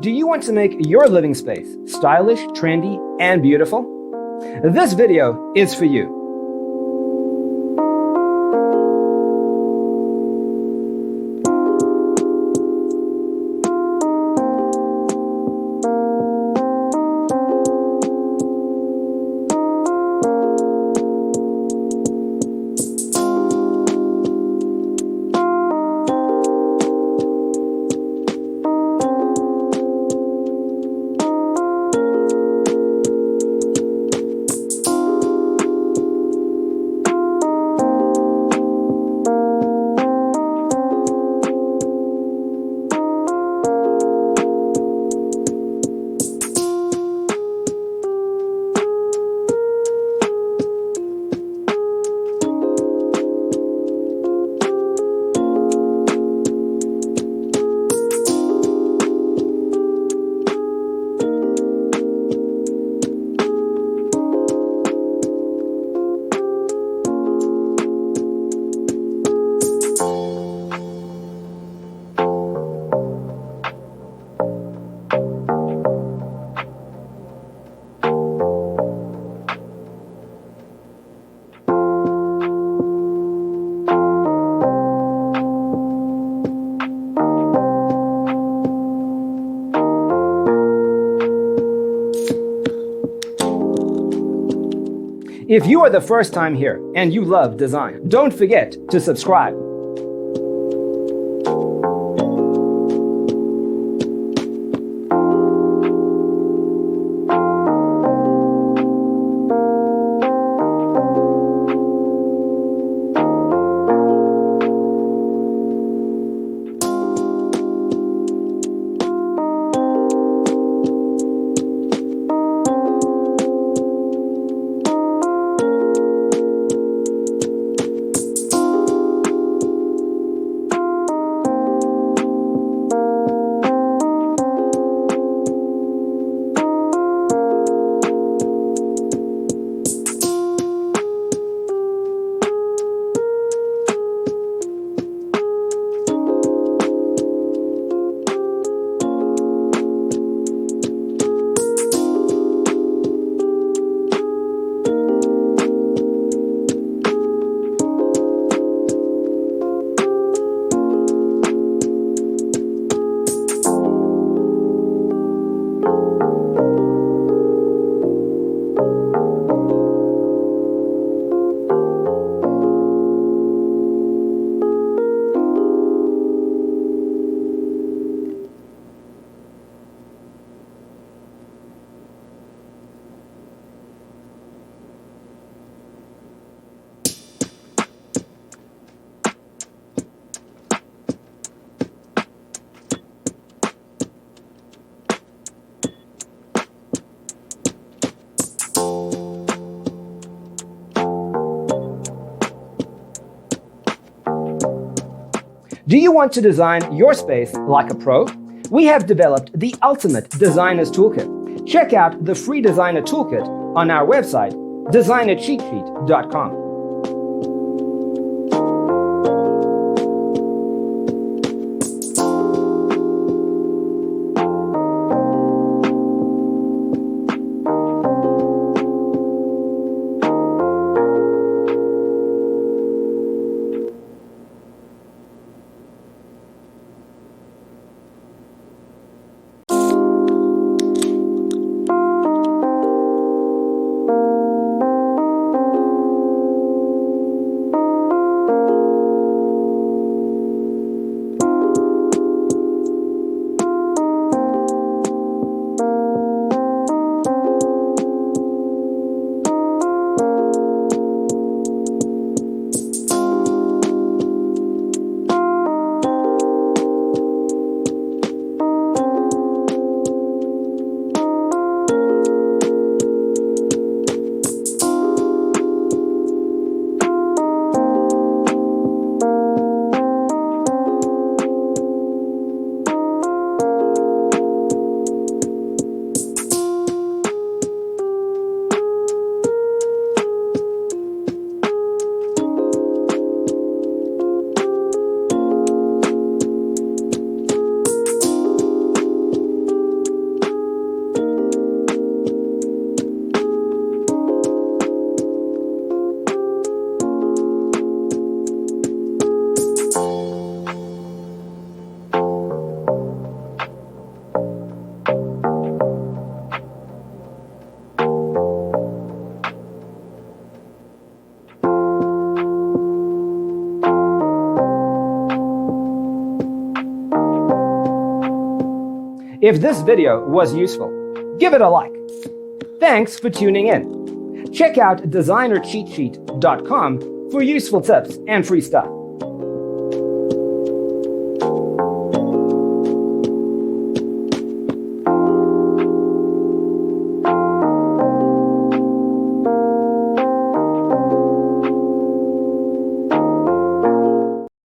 Do you want to make your living space stylish, trendy, and beautiful? This video is for you. If you are the first time here and you love design, don't forget to subscribe. Do you want to design your space like a pro? We have developed the ultimate designer's toolkit. Check out the free designer toolkit on our website, designercheatsheet.com. If this video was useful, give it a like. Thanks for tuning in. Check out designercheatsheet.com for useful tips and free stuff.